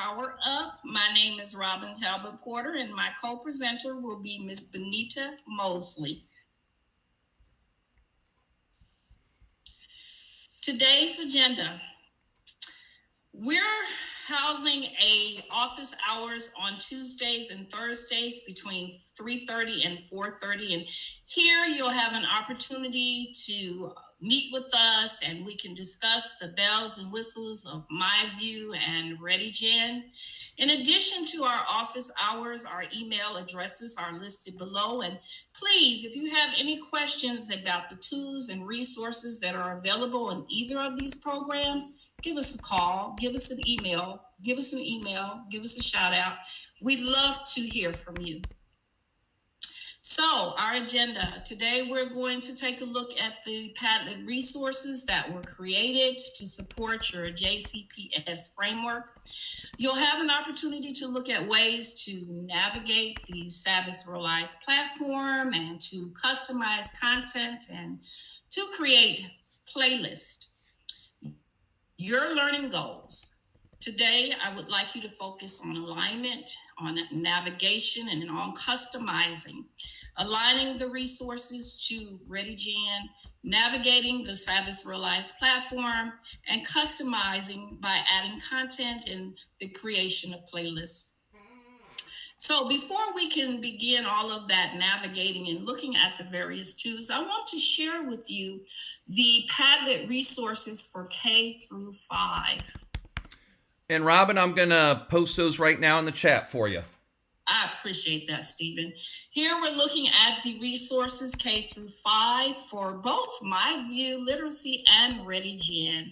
Power Up. My name is Robin Talbot-Porter, and my co-presenter will be Ms. Bernita Mosley. Today's agenda. We're housing office hours on Tuesdays and Thursdays between 3:30 and 4:30. And here you'll have an opportunity to meet with us and we can discuss the bells and whistles of MyView and ReadyGEN. In addition to our office hours, our email addresses are listed below. And please, if you have any questions about the tools and resources that are available in either of these programs, give us a call, give us an email, give us a shout out. We'd love to hear from you. So our agenda today, we're going to take a look at the Padlet resources that were created to support your JCPS framework. You'll have an opportunity to look at ways to navigate the SAVVAS Realize platform and to customize content and to create playlists. Your learning goals. Today, I would like you to focus on alignment, on navigation, and on customizing, aligning the resources to ReadyGEN, navigating the SAVVAS Realize platform, and customizing by adding content and the creation of playlists. So before we can begin all of that navigating and looking at the various tools, I want to share with you the Padlet resources for K through 5. And Robin, I'm going to post those right now in the chat for you. I appreciate that, Stephen. Here we're looking at the resources K through 5 for both MyView Literacy and ReadyGEN.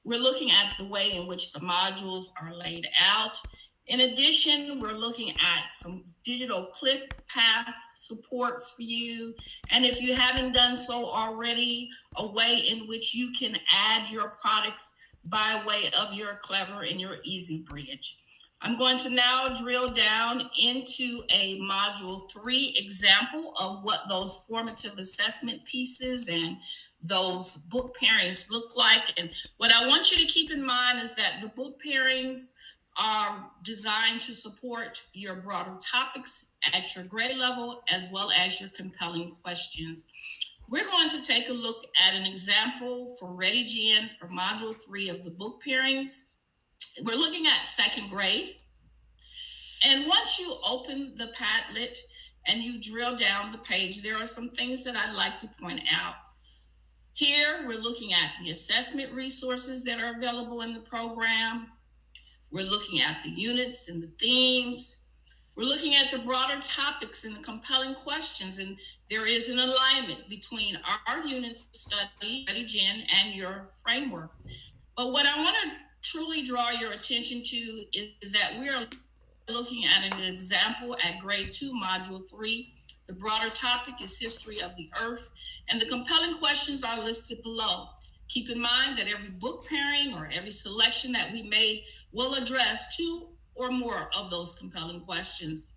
We're looking at the way in which the modules are laid out. In addition, we're looking at some digital click path supports for you. And if you haven't done so already, a way in which you can add your products by way of your Clever and your Easy Bridge. I'm going to now drill down into a Module 3 example of what those formative assessment pieces and those book pairings look like. And what I want you to keep in mind is that the book pairings are designed to support your broader topics at your grade level, as well as your compelling questions. We're going to take a look at an example for ReadyGEN for Module 3 of the book pairings. We're looking at second grade. And once you open the Padlet and you drill down the page, there are some things that I'd like to point out. Here, we're looking at the assessment resources that are available in the program. We're looking at the units and the themes. We're looking at the broader topics and the compelling questions, and there is an alignment between our units study, ReadyGEN, and your framework. But what I want to truly draw your attention to is that we are looking at an example at grade 2, module 3. The broader topic is history of the earth, and the compelling questions are listed below. Keep in mind that every book pairing or every selection that we made will address 2 or more of those compelling questions.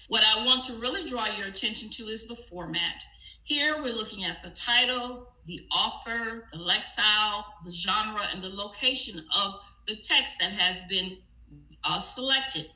What I want to really draw your attention to is the format. Here we're looking at the title, the author, the lexile, the genre, and the location of the text that has been selected.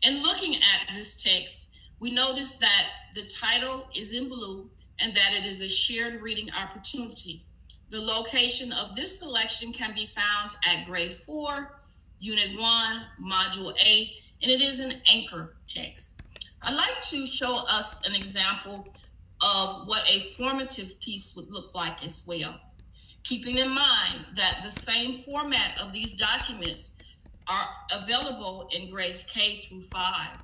In looking at this text, we notice that the title is in blue and that it is a shared reading opportunity. The location of this selection can be found at grade 4, Unit 1, Module 8, and it is an anchor text. I'd like to show us an example of what a formative piece would look like as well, keeping in mind that the same format of these documents are available in grades K through 5.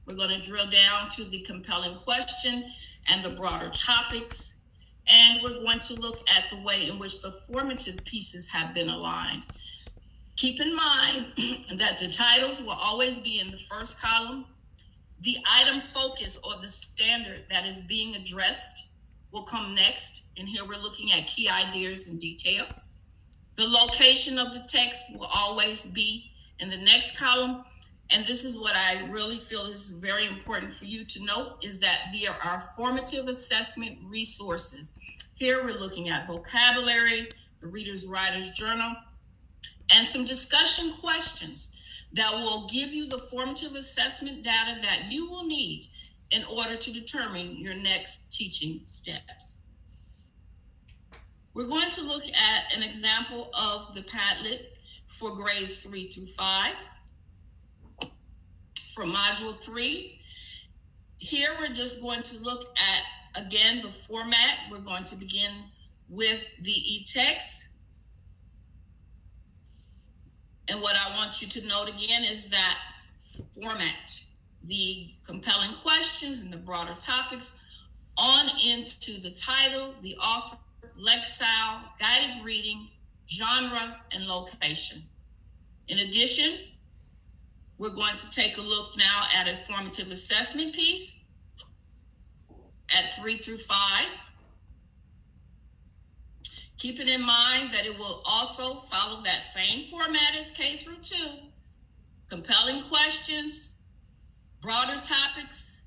We're going to drill down to the compelling question and the broader topics, and we're going to look at the way in which the formative pieces have been aligned. Keep in mind that the titles will always be in the first column. The item focus or the standard that is being addressed will come next. And here we're looking at key ideas and details. The location of the text will always be in the next column. And this is what I really feel is very important for you to note, is that there are formative assessment resources. Here we're looking at vocabulary, the Reader's Writer's Journal, and some discussion questions that will give you the formative assessment data that you will need in order to determine your next teaching steps. We're going to look at an example of the Padlet for grades 3 through 5. For Module 3, here we're just going to look at, again, the format. We're going to begin with the e-text. And what I want you to note again is that format, the compelling questions and the broader topics on into the title, the author, lexile, guided reading, genre, and location. In addition, we're going to take a look now at a formative assessment piece at 3 through 5. Keeping in mind that it will also follow that same format as K through 2. Compelling questions, broader topics,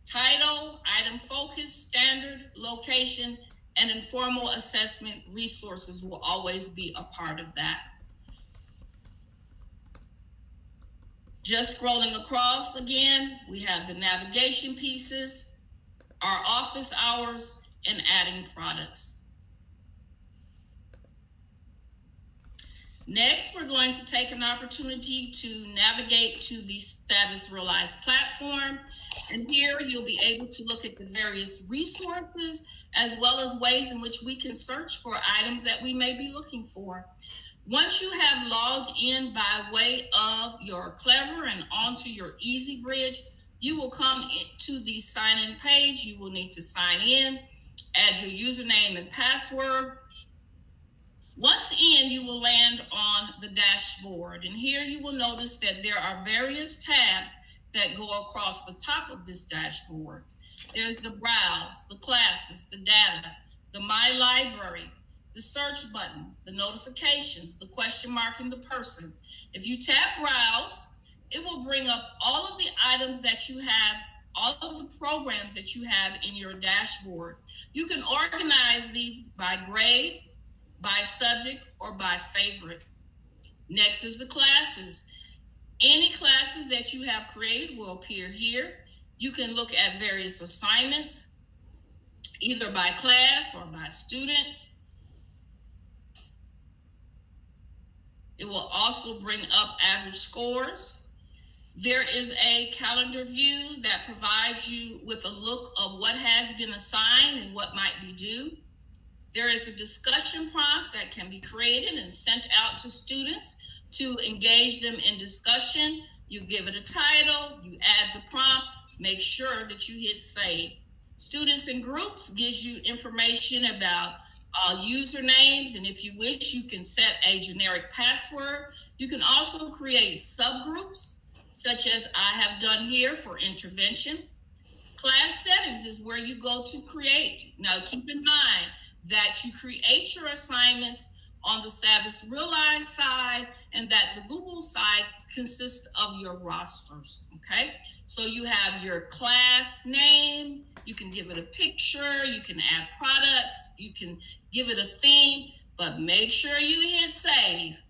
title, item focus, standard, location, and informal assessment resources will always be a part of that. Just scrolling across again, we have the navigation pieces, our office hours, and adding products. Next, we're going to take an opportunity to navigate to the SAVVAS Realize platform. And here you'll be able to look at the various resources as well as ways in which we can search for items that we may be looking for. Once you have logged in by way of your Clever and onto your EasyBridge, you will come to the sign-in page. You will need to sign in, add your username and password. Once in, you will land on the dashboard. And here you will notice that there are various tabs that go across the top of this dashboard. There's the browse, the classes, the data, the my library, the search button, the notifications, the question mark, and the person. If you tap browse, it will bring up all of the items that you have, all of the programs that you have in your dashboard. You can organize these by grade, by subject, or by favorite. Next is the classes. Any classes that you have created will appear here. You can look at various assignments, either by class or by student. It will also bring up average scores. There is a calendar view that provides you with a look of what has been assigned and what might be due. There is a discussion prompt that can be created and sent out to students to engage them in discussion. You give it a title, you add the prompt, make sure that you hit save. Students and groups gives you information about usernames, and if you wish, you can set a generic password. You can also create subgroups, such as I have done here for intervention. Class settings is where you go to create. Now, keep in mind that you create your assignments on the SAVVAS Realize side, and that the Google side consists of your rosters, okay? So you have your class name, you can give it a picture, you can add products, you can give it a theme, but make sure you hit save.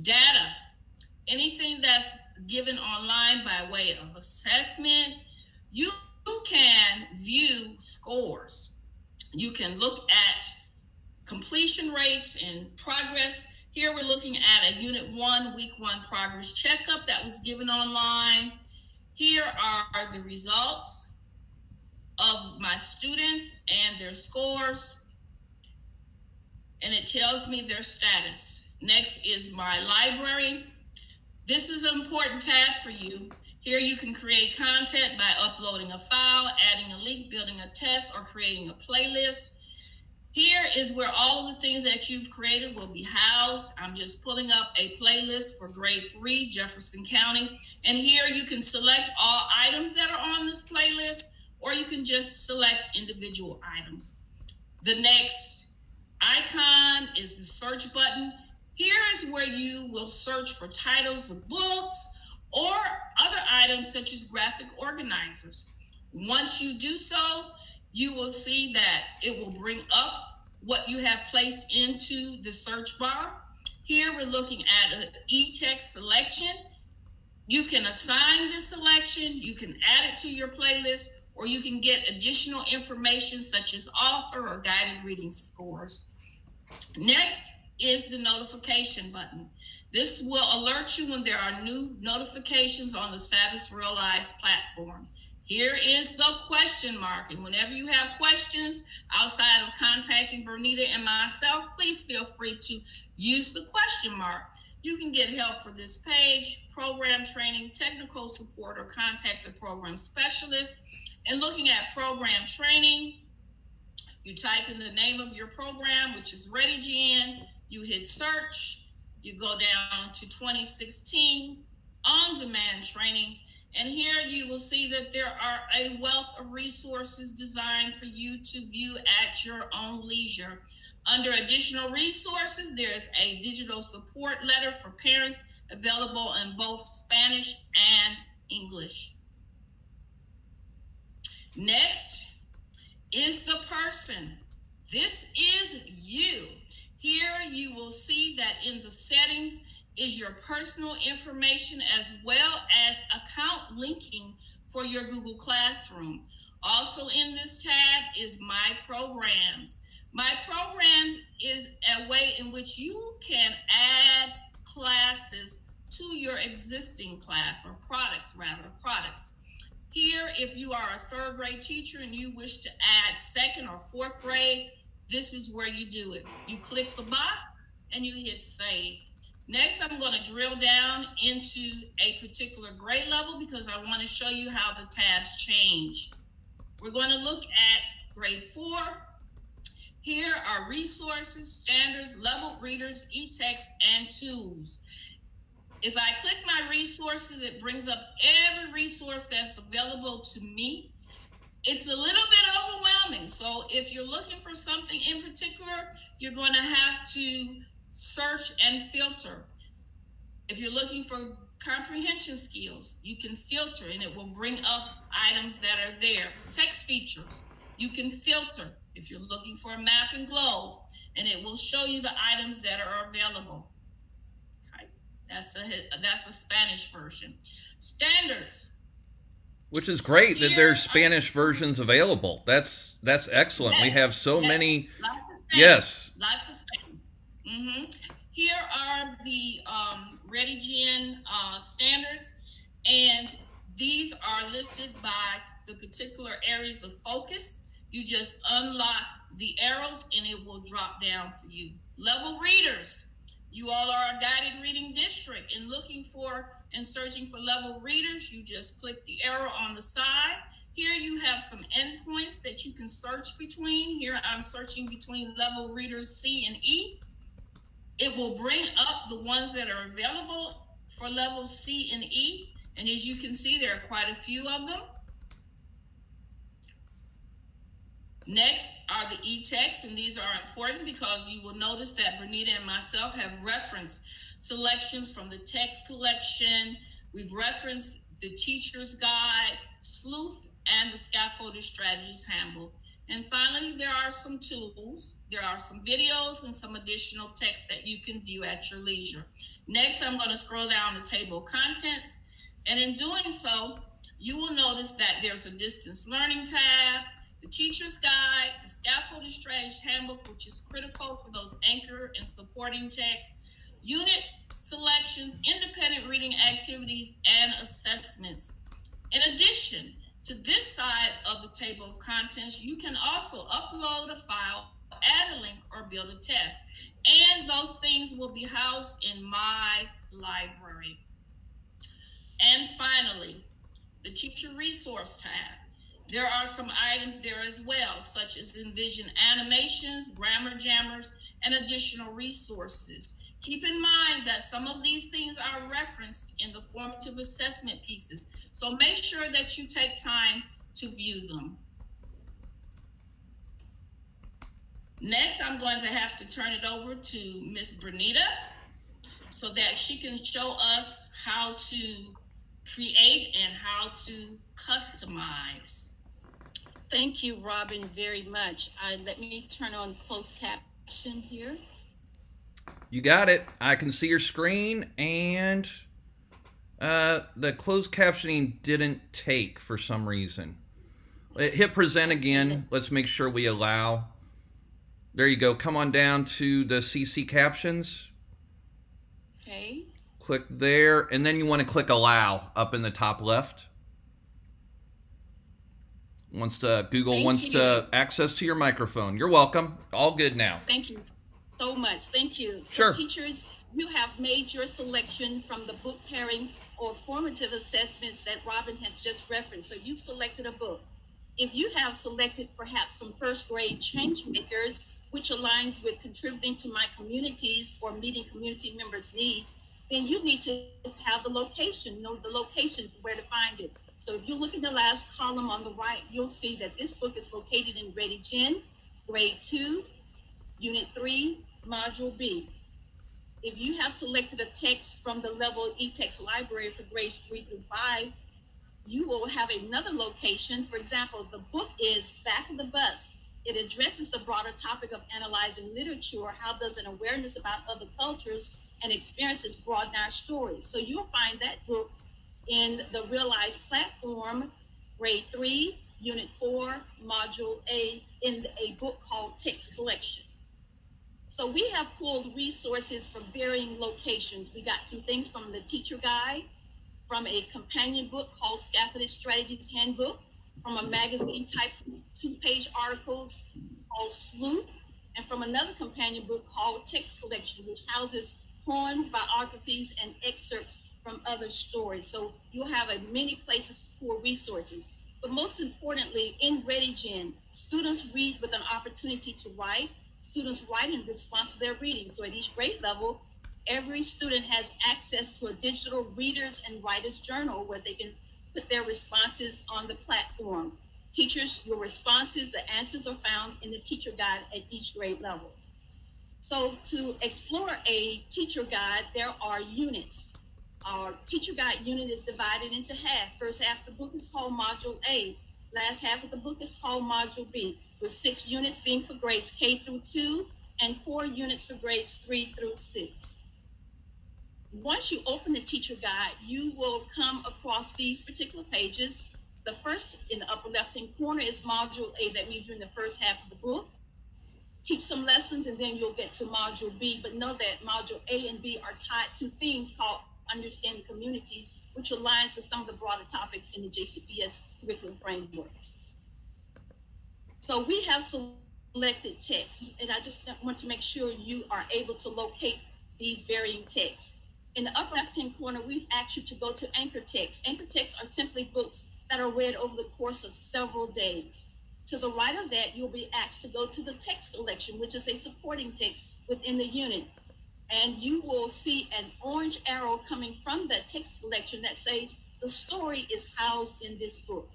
Data, anything that's given online by way of assessment, you can view scores. You can look at completion rates and progress. Here we're looking at a Unit 1, Week 1 progress checkup that was given online. Here are the results of my students and their scores, and it tells me their status. Next is my library. This is an important tab for you. Here you can create content by uploading a file, adding a link, building a test, or creating a playlist. Here is where all of the things that you've created will be housed. I'm just pulling up a playlist for grade 3, Jefferson County. And here you can select all items that are on this playlist, or you can just select individual items. The next icon is the search button. Here is where you will search for titles of books or other items such as graphic organizers. Once you do so, you will see that it will bring up what you have placed into the search bar. Here we're looking at an e-text selection. You can assign this selection, you can add it to your playlist, or you can get additional information such as author or guided reading scores. Next is the notification button. This will alert you when there are new notifications on the SAVVAS Realize platform. Here is the question mark, and whenever you have questions outside of contacting Bernita and myself, please feel free to use the question mark. You can get help for this page, program training, technical support, or contact a program specialist. And looking at program training, you type in the name of your program, which is ReadyGEN, you hit search, you go down to 2016 on-demand training, and here you will see that there are a wealth of resources designed for you to view at your own leisure. Under additional resources, there's a digital support letter for parents available in both Spanish and English. Next is the person. This is you. Here you will see that in the settings is your personal information as well as account linking for your Google Classroom. Also in this tab is My Programs. My Programs is a way in which you can add classes to your existing class, or products. Here, if you are a third grade teacher and you wish to add second or fourth grade, this is where you do it. You click the box and you hit save. Next, I'm going to drill down into a particular grade level because I want to show you how the tabs change. We're going to look at grade 4. Here are resources, standards, level readers, e-text, and tools. If I click my resources, it brings up every resource that's available to me. It's a little bit overwhelming. So if you're looking for something in particular, you're going to have to search and filter. If you're looking for comprehension skills, you can filter and it will bring up items that are there. Text features, you can filter if you're looking for a map and globe, and it will show you the items that are available. Okay, that's the Spanish version. Standards. Which is great that there's Spanish versions available. That's excellent. Yes, we have so many. Yes. Lots of Spanish. Here are the ReadyGEN standards, and these are listed by the particular areas of focus. You just unlock the arrows and it will drop down for you. Level readers. You all are a guided reading district, and looking for and searching for level readers, you just click the arrow on the side. Here you have some endpoints that you can search between. Here I'm searching between level readers C and E. It will bring up the ones that are available for levels C and E. And as you can see, there are quite a few of them. Next are the e-texts, and these are important because you will notice that Bernita and myself have referenced selections from the text collection. We've referenced the teacher's guide, Sleuth, and the Scaffolded Strategies Handbook. And finally, there are some tools. There are some videos and some additional text that you can view at your leisure. Next, I'm going to scroll down the table of contents. And in doing so, you will notice that there's a distance learning tab, the teacher's guide, the Scaffolded Strategies Handbook, which is critical for those anchor and supporting texts, unit selections, independent reading activities, and assessments. In addition to this side of the table of contents, you can also upload a file, add a link, or build a test. And those things will be housed in my library. And finally, the teacher resource tab. There are some items there as well, such as Envision animations, grammar jammers, and additional resources. Keep in mind that some of these things are referenced in the formative assessment pieces, so make sure that you take time to view them. Next, I'm going to have to turn it over to Miss Bernita so that she can show us how to create and how to customize. Thank you, Robin, very much. Let me turn on closed caption here. You got it. I can see your screen, and the closed captioning didn't take for some reason. Hit present again. Let's make sure we allow. There you go. Come on down to the CC captions. Okay. Click there, and then you want to click allow up in the top left. Google wants to access to your microphone. You're welcome. All good now. Thank you so much. Thank you. So Sure. teachers, you have made your selection from the book pairing or formative assessments that Robin has just referenced. So you've selected a book. If you have selected perhaps from first grade change makers, which aligns with contributing to my communities or meeting community members' needs, then you need to have the location, know the location where to find it. So if you look at the last column on the right, you'll see that this book is located in ReadyGEN, grade 2, unit 3, module B. If you have selected a text from the level e-text library for grades 3 through 5, you will have another location. For example, the book is Back of the Bus. It addresses the broader topic of analyzing literature. How does an awareness about other cultures and experiences broaden our stories? So you'll find that book in the Realize platform, grade 3, unit 4, module A, in a book called Text Collection. So we have pulled resources from varying locations. We got some things from the teacher guide, from a companion book called Scaffolded Strategies Handbook, from a magazine type 2-page articles called Sloop, and from another companion book called Text Collection, which houses poems, biographies, and excerpts from other stories. So you'll have many places to pull resources. But most importantly, in ReadyGEN, students read with an opportunity to write. Students write in response to their reading. So at each grade level, every student has access to a digital readers and writers journal where they can put their responses on the platform. Teachers, your responses, the answers are found in the teacher guide at each grade level. So to explore a teacher guide, there are units. Our teacher guide unit is divided into half. First half of the book is called Module A. Last half of the book is called Module B, with 6 units being for grades K through 2 and 4 units for grades 3 through 6. Once you open the teacher guide, you will come across these particular pages. The first in the upper left-hand corner is Module A. That means you're in the first half of the book. Teach some lessons, and then you'll get to Module B. But know that Module A and B are tied to themes called Understanding Communities, which aligns with some of the broader topics in the JCPS curriculum frameworks. So we have selected texts, and I just want to make sure you are able to locate these varying texts. In the upper left-hand corner, we've asked you to go to anchor texts. Anchor texts are simply books that are read over the course of several days. To the right of that, you'll be asked to go to the text collection, which is a supporting text within the unit. And you will see an orange arrow coming from that text collection that says the story is housed in this book.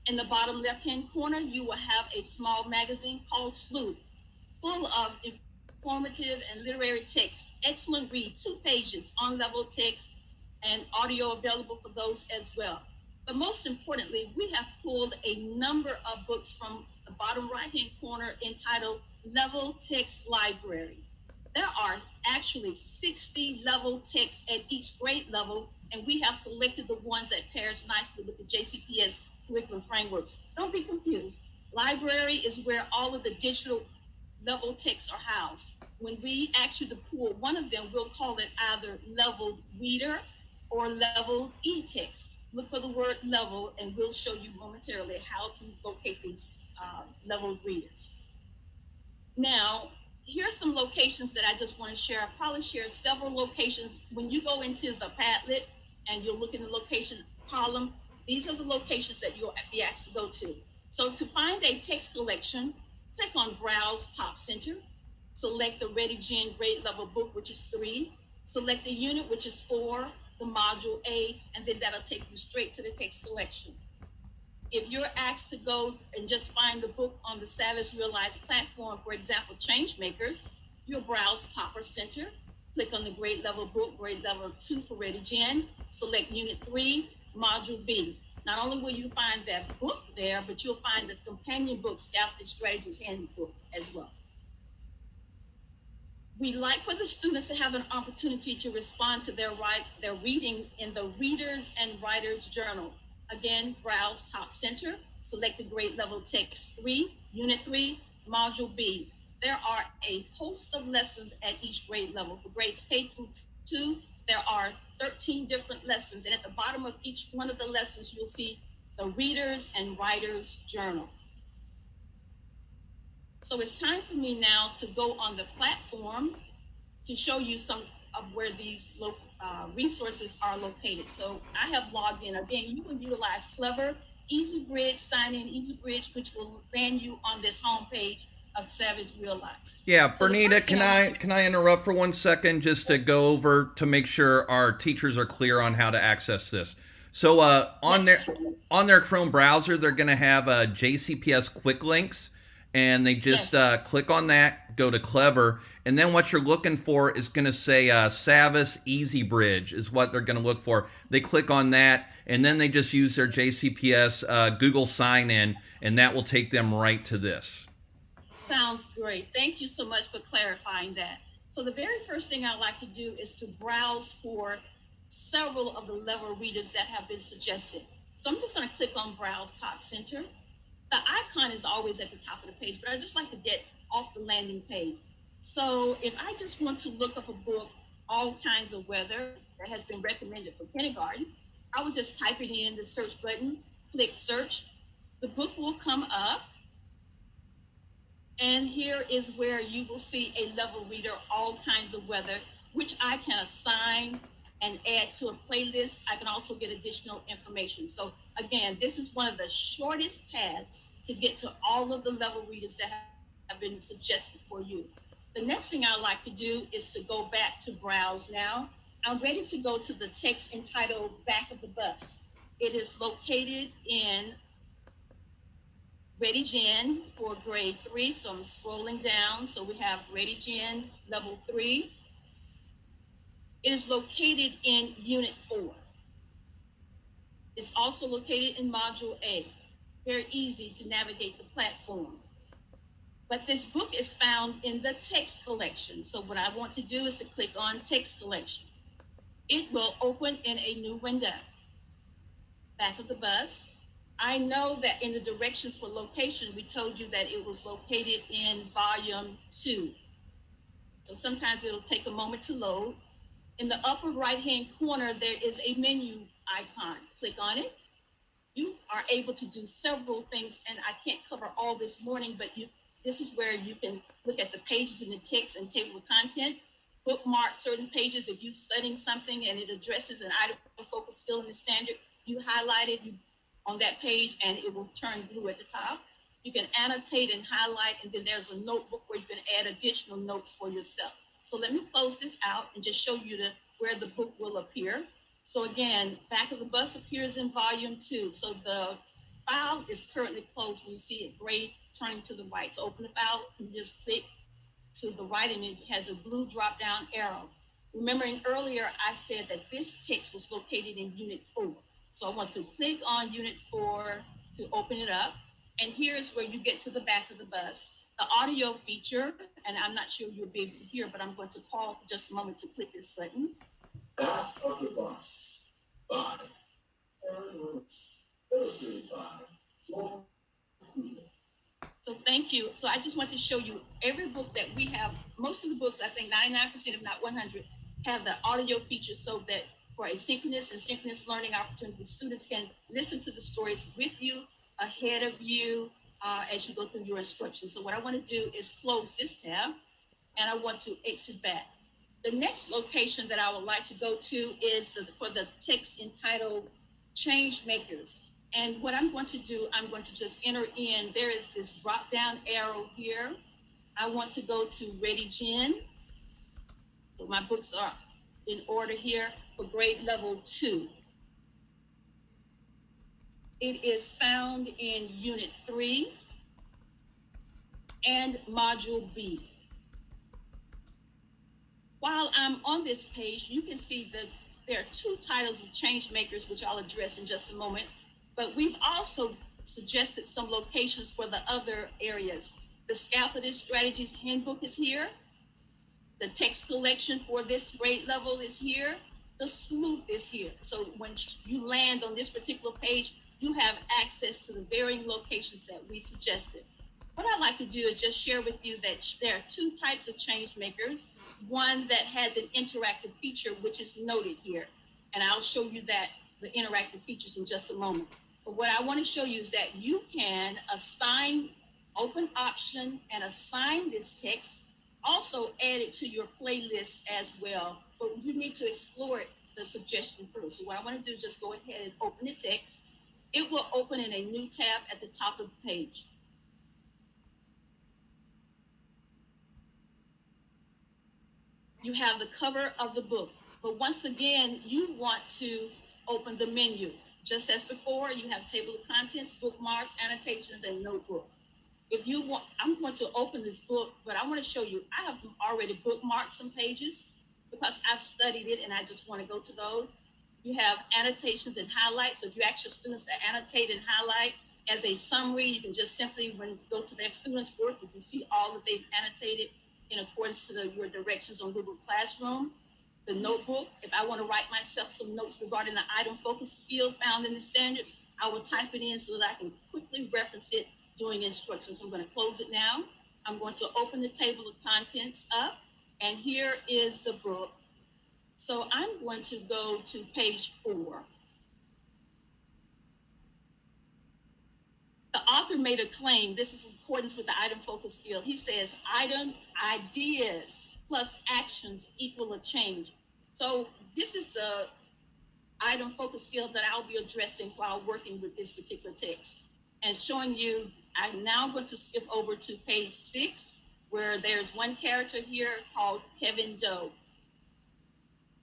In the bottom left-hand corner, you will have a small magazine called Sloop, full of informative and literary text. Excellent read, 2 pages, on-level text, and audio available for those as well. But most importantly, we have pulled a number of books from the bottom right-hand corner entitled Level Text Library. There are actually 60 level texts at each grade level, and we have selected the ones that pairs nicely with the JCPS curriculum frameworks. Don't be confused. Library is where all of the digital level texts are housed. When we ask you to pull one of them, we'll call it either level reader or level e-text. Look for the word level, and we'll show you momentarily how to locate these level readers. Now, here's some locations that I just want to share. I'll probably share several locations. When you go into the Padlet and you'll look in the location column, these are the locations that you'll be asked to go to. So to find a text collection, click on Browse Top Center, select the ReadyGEN grade level book, which is 3, select the unit, which is 4, the module A, and then that'll take you straight to the text collection. If you're asked to go and just find the book on the SAVVAS Realize platform, for example, Change Makers, you'll browse Topper Center, click on the grade level book, grade level 2 for ReadyGEN, select unit 3, module B. Not only will you find that book there, but you'll find the companion book, Scaffolded Strategies Handbook, as well. We like for the students to have an opportunity to respond to their reading in the Readers and Writers Journal. Again, browse Top Center, select the grade level text 3, Unit 3, Module B. There are a host of lessons at each grade level. For grades K through 2, there are 13 different lessons. And at the bottom of each one of the lessons, you'll see the Readers and Writers Journal. So it's time for me now to go on the platform to show you some of where these resources are located. So I have logged in. Again, you can utilize Clever, EasyBridge, sign in EasyBridge, which will land you on this homepage of SAVVAS Realize. Yeah, So Bernita, can I interrupt for 1 second just to go over to make sure our teachers are clear on how to access this? So on their Chrome browser, they're going to have JCPS quick links, and they just click on that, go to Clever, and then what you're looking for is going to say SAVVAS EasyBridge is what they're going to look for. They click on that, and then they just use their JCPS Google sign-in, and that will take them right to this. Sounds great. Thank you so much for clarifying that. So the very first thing I like to do is to browse for several of the level readers that have been suggested. So I'm just going to click on Browse Top Center. The icon is always at the top of the page, but I just like to get off the landing page. So if I just want to look up a book, All Kinds of Weather, that has been recommended for kindergarten, I would just type it in the search button, click search. The book will come up. And here is where you will see a level reader, All Kinds of Weather, which I can assign and add to a playlist. I can also get additional information. So again, this is one of the shortest paths to get to all of the level readers that have been suggested for you. The next thing I like to do is to go back to Browse now. I'm ready to go to the text entitled Back of the Bus. It is located in ReadyGEN for grade 3. So I'm scrolling down. So we have ReadyGEN level 3. It is located in Unit 4. It's also located in Module A. Very easy to navigate the platform. But this book is found in the text collection. So what I want to do is to click on text collection. It will open in a new window. Back of the Bus. I know that in the directions for location, we told you that it was located in volume 2. So sometimes it'll take a moment to load. In the upper right-hand corner, there is a menu icon. Click on it. You are able to do several things, and I can't cover all this morning, but this is where you can look at the pages in the text and table of content, bookmark certain pages. If you're studying something and it addresses an item of focus skill in the standard, you highlight it on that page and it will turn blue at the top. You can annotate and highlight, and then there's a notebook where you can add additional notes for yourself. So let me close this out and just show you where the book will appear. So again, Back of the Bus appears in volume 2. So the file is currently closed. When you see it gray turning to the right. To open the file, you just click to the right and it has a blue drop down arrow. Remembering earlier, I said that this text was located in Unit 4. So I want to click on Unit 4 to open it up. And here's where you get to the Back of the Bus. The audio feature, and I'm not sure you'll be able to hear, but I'm going to pause for just a moment to click this button. Back of the Bus by Aaron Roots, illustrated by Floor. So thank you. So I just want to show you every book that we have. Most of the books, I think 99%, if not 100, have the audio feature so that for asynchronous and synchronous learning opportunities, students can listen to the stories with you, ahead of you, as you go through your instructions. So what I want to do is close this tab and I want to exit back. The next location that I would like to go to is for the text entitled Change Makers. And what I'm going to do, I'm going to just enter in, there is this drop down arrow here. I want to go to ReadyGEN. So my books are in order here for grade level 2. It is found in Unit 3 and Module B. While I'm on this page, you can see that there are 2 titles of change makers, which I'll address in just a moment. But we've also suggested some locations for the other areas. The Scaffolded Strategies Handbook is here. The text collection for this grade level is here. The sleuth is here. So when you land on this particular page, you have access to the varying locations that we suggested. What I'd like to do is just share with you that there are two types of change makers. One that has an interactive feature, which is noted here. And I'll show you that the interactive features in just a moment. But what I want to show you is that you can assign, open option and assign this text, also add it to your playlist as well. But you need to explore it, the suggestion first. So what I want to do is just go ahead and open the text. It will open in a new tab at the top of the page. You have the cover of the book. But once again, you want to open the menu. Just as before, you have table of contents, bookmarks, annotations, and notebook. If you want, I'm going to open this book, but I want to show you, I have already bookmarked some pages because I've studied it and I just want to go to those. You have annotations and highlights. So if you ask your students to annotate and highlight as a summary, you can just simply, when you go to their students' work, you can see all that they've annotated in accordance to your directions on Google Classroom. The notebook, if I want to write myself some notes regarding the item focus field found in the standards, I will type it in so that I can quickly reference it during instructions. I'm going to close it now. I'm going to open the table of contents up, and here is the book. So I'm going to go to page 4. The author made a claim. This is in accordance with the item focus field. He says, item ideas plus actions equal a change. So this is the item focus field that I'll be addressing while working with this particular text. And showing you, I'm now going to skip over to page 6, where there's one character here called Kevin Doe.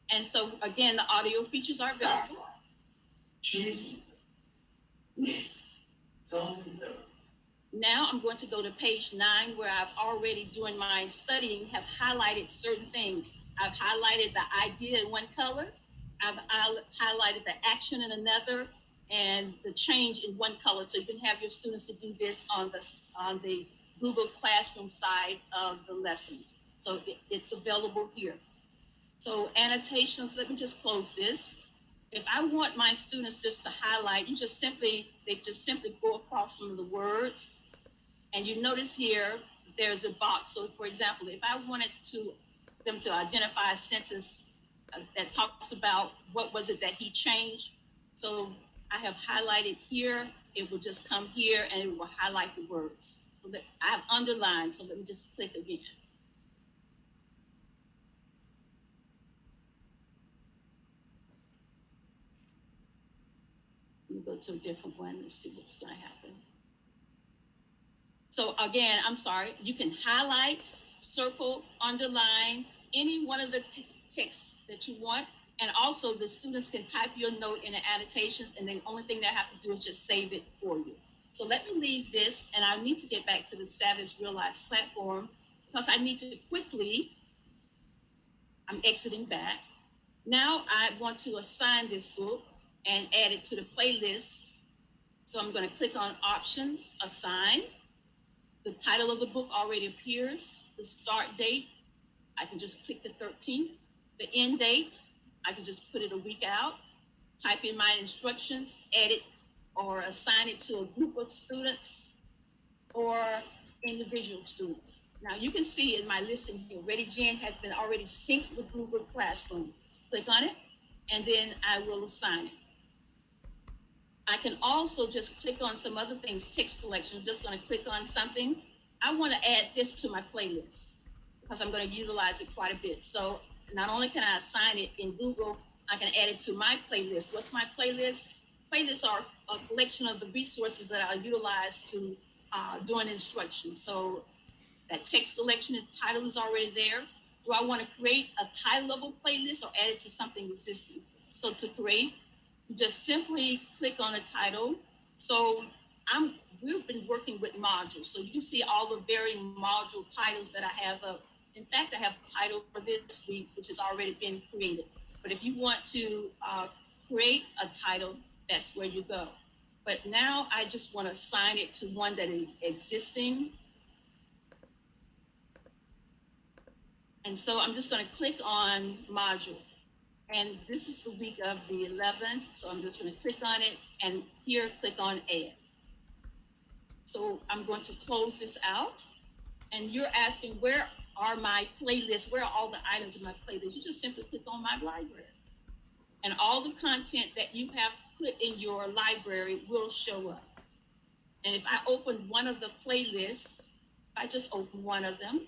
And so again, the audio features are available. Now I'm going to go to page 9, where I've already, during my studying, have highlighted certain things. I've highlighted the idea in one color. I've highlighted the action in another, and the change in one color. So you can have your students to do this on the Google Classroom side of the lesson. So it's available here. So annotations, let me just close this. If I want my students just to highlight, they just simply go across some of the words. And you notice here, there's a box. So for example, if I wanted them to identify a sentence that talks about what was it that he changed. So I have highlighted here, it will just come here and it will highlight the words. So that I have underlined, so let me just click again. Let me go to a different one and see what's going to happen. So again, I'm sorry, you can highlight, circle, underline any one of the texts that you want. And also the students can type your note in the annotations, and the only thing they have to do is just save it for you. So let me leave this, and I need to get back to the SAVVAS Realize platform because I need to quickly, I'm exiting back. Now I want to assign this book and add it to the playlist. So I'm going to click on options, assign. The title of the book already appears. The start date, I can just click the 13th. The end date, I can just put it a week out, type in my instructions, edit or assign it to a group of students or individual students. Now you can see in my listing here, ReadyGEN has been already synced with Google Classroom. Click on it, and then I will assign it. I can also just click on some other things, text collection. I'm just going to click on something. I want to add this to my playlist because I'm going to utilize it quite a bit. So not only can I assign it in Google, I can add it to my playlist. What's my playlist? Playlists are a collection of the resources that I utilize to doing instruction. So that text collection, the title is already there. Do I want to create a title of a playlist or add it to something existing? So to create, just simply click on a title. So we've been working with modules. So you can see all the varying module titles that I have up. In fact, I have a title for this week, which has already been created. But if you want to create a title, that's where you go. But now I just want to assign it to one that is existing. And so I'm just going to click on module. And this is the week of the 11th. So I'm just going to click on it and here click on add. So I'm going to close this out. And you're asking, where are my playlists? Where are all the items in my playlist? You just simply click on my library. And all the content that you have put in your library will show up. And if I open one of the playlists, if I just open one of them,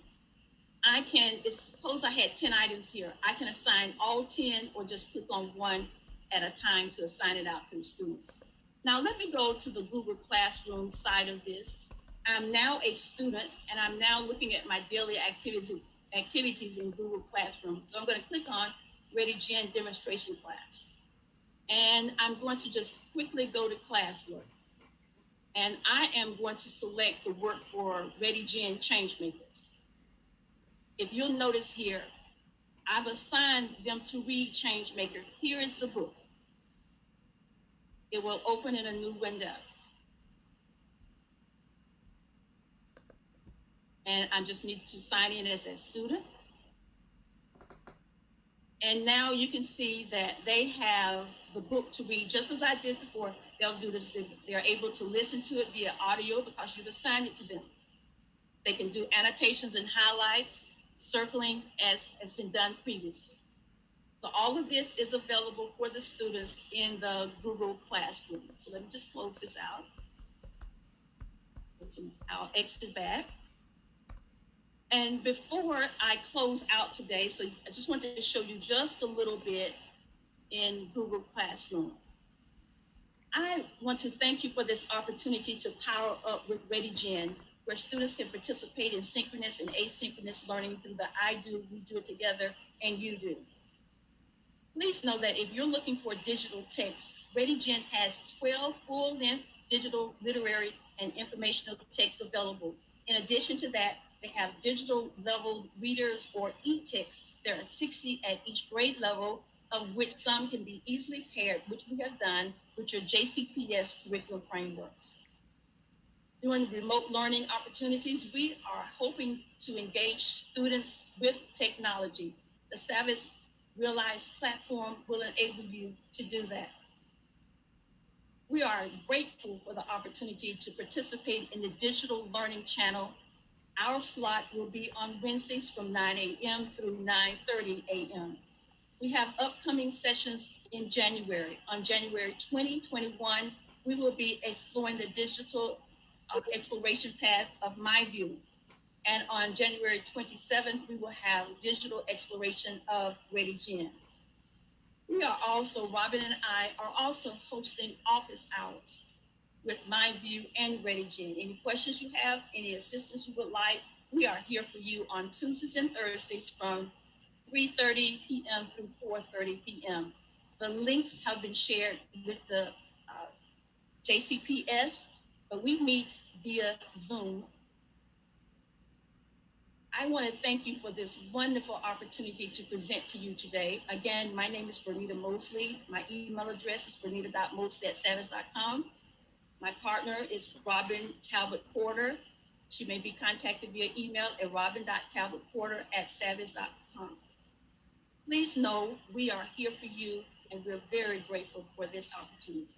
I can, suppose I had 10 items here. I can assign all 10 or just click on one at a time to assign it out to the students. Now let me go to the Google Classroom side of this. I'm now a student and I'm now looking at my daily activities in Google Classroom. So I'm going to click on ReadyGEN demonstration class. And I'm going to just quickly go to classwork. And I am going to select the work for ReadyGEN Changemakers. If you'll notice here, I've assigned them to read Changemakers. Here is the book. It will open in a new window. And I just need to sign in as that student. And now you can see that they have the book to read, just as I did before. They'll do this. They're able to listen to it via audio because you've assigned it to them. They can do annotations and highlights, circling as has been done previously. So all of this is available for the students in the Google Classroom. So let me just close this out. I'll exit back. And before I close out today, so I just wanted to show you just a little bit in Google Classroom. I want to thank you for this opportunity to power up with ReadyGEN, where students can participate in synchronous and asynchronous learning through the I do, we do it together, and you do. Please know that if you're looking for digital text, ReadyGEN has 12 full-length digital literary and informational texts available. In addition to that, they have digital level readers or e-text. There are 60 at each grade level, of which some can be easily paired, which we have done with your JCPS curriculum frameworks. During remote learning opportunities, we are hoping to engage students with technology. The SAVVAS Realize platform will enable you to do that. We are grateful for the opportunity to participate in the digital learning channel. Our slot will be on Wednesdays from 9 a.m. through 9:30 a.m. We have upcoming sessions in January. On January 2021, we will be exploring the digital exploration path of MyView. And on January 27th, we will have digital exploration of ReadyGEN. We are also, Robin and I are also hosting office hours with MyView and ReadyGEN. Any questions you have, any assistance you would like, we are here for you on Tuesdays and Thursdays from 3:30 p.m. through 4:30 p.m. The links have been shared with the JCPS, but we meet via Zoom. I want to thank you for this wonderful opportunity to present to you today. Again, my name is Bernita Mosley. My email address is bernita.mosley@savvas.com. My partner is Robin Talbot-Porter. She may be contacted via email at robin.talbotporter@savvas.com. Please know we are here for you and we're very grateful for this opportunity.